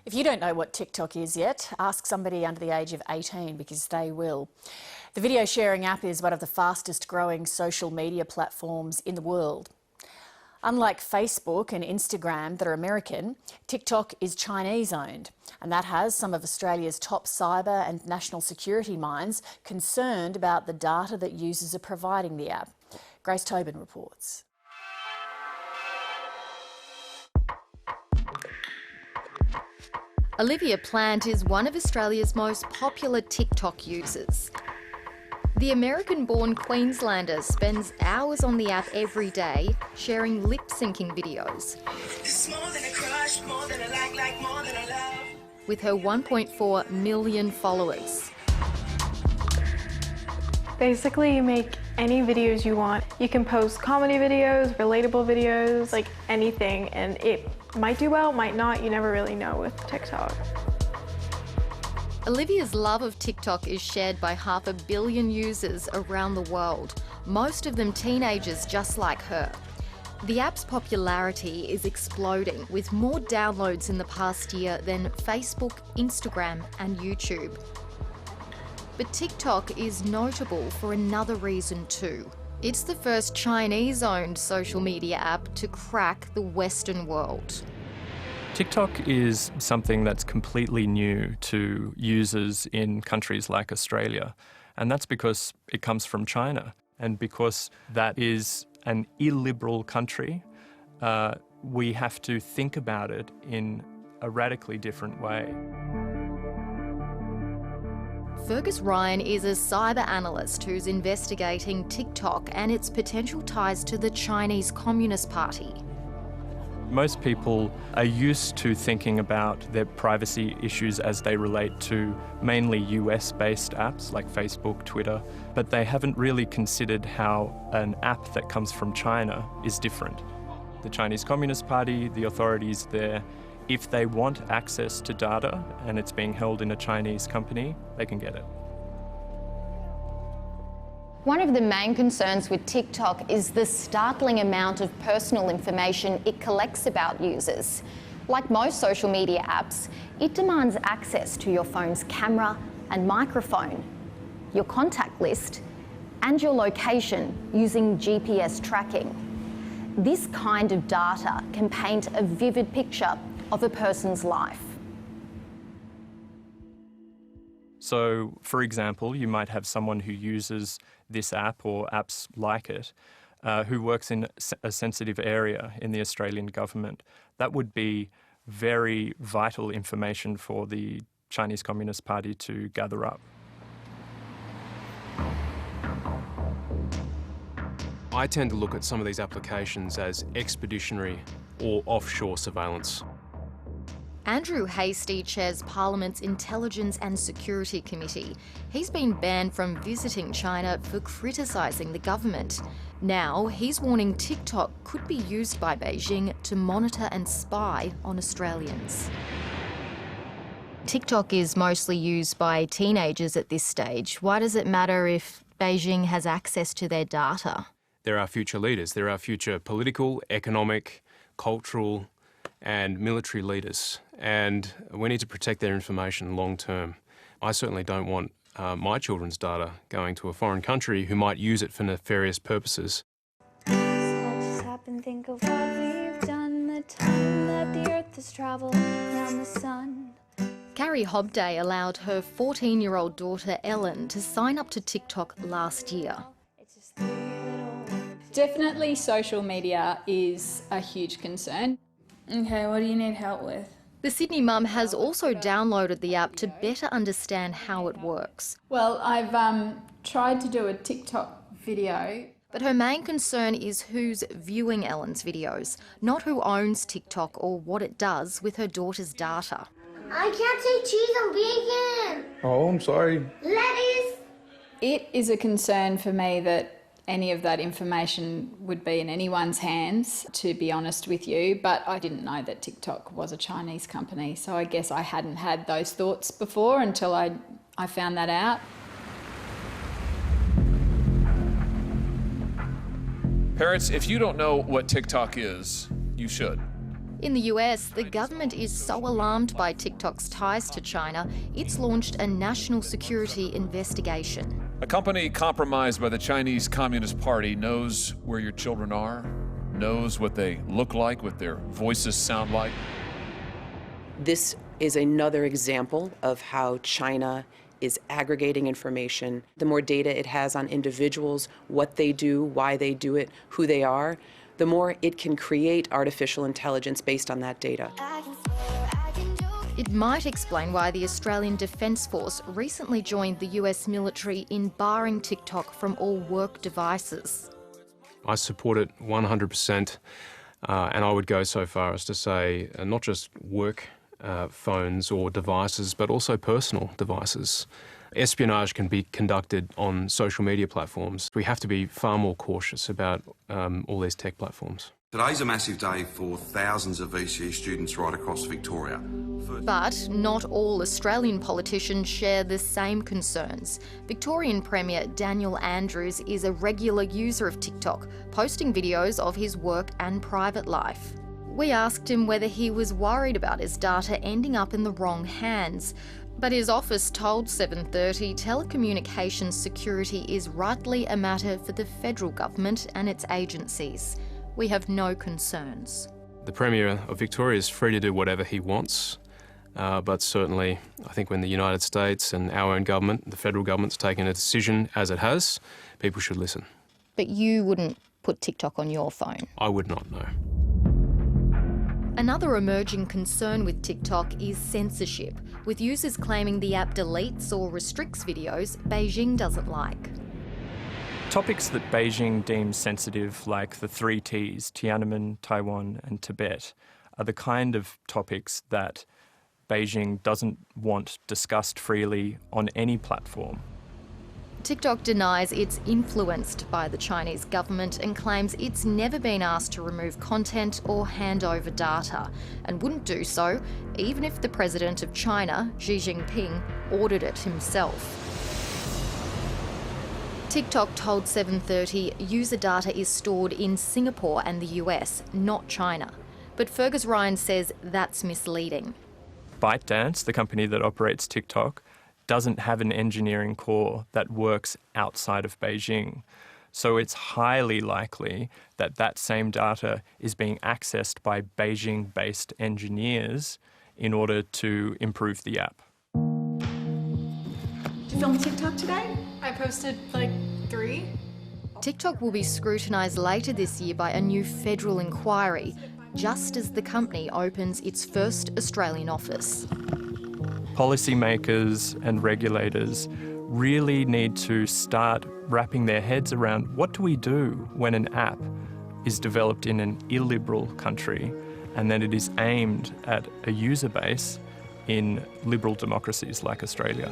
If you don't know what TikTok is yet, ask somebody under the age of 18 because they will. The video sharing app is one of the fastest growing social media platforms in the world. Unlike Facebook and Instagram that are American, TikTok is Chinese owned, and that has some of Australia's top cyber and national security minds concerned about the data that users are providing the app. Grace Tobin reports. Olivia Plant is one of Australia's most popular TikTok users. The American-born Queenslander spends hours on the app every day, sharing lip-syncing videos. With her 1.4 million followers. Basically, you make any videos you want. You can post comedy videos, relatable videos, like anything, and it might do well, might not, you never really know with TikTok. Olivia's love of TikTok is shared by 500 million users around the world, most of them teenagers just like her. The app's popularity is exploding, with more downloads in the past year than Facebook, Instagram and YouTube. But TikTok is notable for another reason too. It's the first Chinese-owned social media app to crack the Western world. TikTok is something that's completely new to users in countries like Australia, and that's because it comes from China. And because that is an illiberal country, we have to think about it in a radically different way. Fergus Ryan is a cyber analyst who's investigating TikTok and its potential ties to the Chinese Communist Party. Most people are used to thinking about their privacy issues as they relate to mainly US-based apps like Facebook, Twitter, but they haven't really considered how an app that comes from China is different. The Chinese Communist Party, the authorities there, if they want access to data and it's being held in a Chinese company, they can get it. One of the main concerns with TikTok is the startling amount of personal information it collects about users. Like most social media apps, it demands access to your phone's camera and microphone, your contact list, and your location using GPS tracking. This kind of data can paint a vivid picture of a person's life. So, for example, you might have someone who uses this app or apps like it, who works in a sensitive area in the Australian government. That would be very vital information for the Chinese Communist Party to gather up. I tend to look at some of these applications as expeditionary or offshore surveillance. Andrew Hastie chairs Parliament's Intelligence and Security Committee. He's been banned from visiting China for criticising the government. Now, he's warning TikTok could be used by Beijing to monitor and spy on Australians. TikTok is mostly used by teenagers at this stage. Why does it matter if Beijing has access to their data? There are future leaders. There are future political, economic, cultural and military leaders, and we need to protect their information long term. I certainly don't want my children's data going to a foreign country who might use it for nefarious purposes. Let's stop and think of what we've done, the time that the earth has travelled around the sun. Carrie Hobday allowed her 14-year-old daughter Ellen to sign up to TikTok last year. Definitely social media is a huge concern. Okay, what do you need help with? The Sydney mum has also downloaded the app to better understand how it works. Well, I've tried to do a TikTok video. But her main concern is who's viewing Ellen's videos, not who owns TikTok or what it does with her daughter's data. I can't say cheese or bacon. Oh, I'm sorry. Lettuce. It is a concern for me that any of that information would be in anyone's hands, to be honest with you, but I didn't know that TikTok was a Chinese company, so I guess I hadn't had those thoughts before until I found that out. Parents, if you don't know what TikTok is, you should. In the US, the government is so alarmed by TikTok's ties to China, it's launched a national security investigation. A company compromised by the Chinese Communist Party knows where your children are, knows what they look like, what their voices sound like. This is another example of how China is aggregating information. The more data it has on individuals, what they do, why they do it, who they are, the more it can create artificial intelligence based on that data. It might explain why the Australian Defence Force recently joined the US military in barring TikTok from all work devices. I support it 100%, and I would go so far as to say not just work phones or devices, but also personal devices. Espionage can be conducted on social media platforms. We have to be far more cautious about all these tech platforms. Today's a massive day for thousands of VCE students right across Victoria. But not all Australian politicians share the same concerns. Victorian Premier Daniel Andrews is a regular user of TikTok, posting videos of his work and private life. We asked him whether he was worried about his data ending up in the wrong hands. But his office told 730 telecommunications security is rightly a matter for the federal government and its agencies. We have no concerns. The Premier of Victoria is free to do whatever he wants, but certainly I think when the United States and our own government, the federal government's taken a decision as it has, people should listen. But you wouldn't put TikTok on your phone? I would not, no. Another emerging concern with TikTok is censorship, with users claiming the app deletes or restricts videos Beijing doesn't like. Topics that Beijing deems sensitive, like the 3 Ts, Tiananmen, Taiwan and Tibet, are the kind of topics that Beijing doesn't want discussed freely on any platform. TikTok denies it's influenced by the Chinese government and claims it's never been asked to remove content or hand over data, and wouldn't do so even if the president of China, Xi Jinping, ordered it himself. TikTok told 730 user data is stored in Singapore and the US, not China. But Fergus Ryan says that's misleading. ByteDance, the company that operates TikTok, doesn't have an engineering core that works outside of Beijing. So it's highly likely that that same data is being accessed by Beijing-based engineers in order to improve the app. Did you film TikTok today? I posted like 3. TikTok will be scrutinised later this year by a new federal inquiry, just as the company opens its first Australian office. Policymakers and regulators really need to start wrapping their heads around what do we do when an app is developed in an illiberal country and then it is aimed at a user base in liberal democracies like Australia.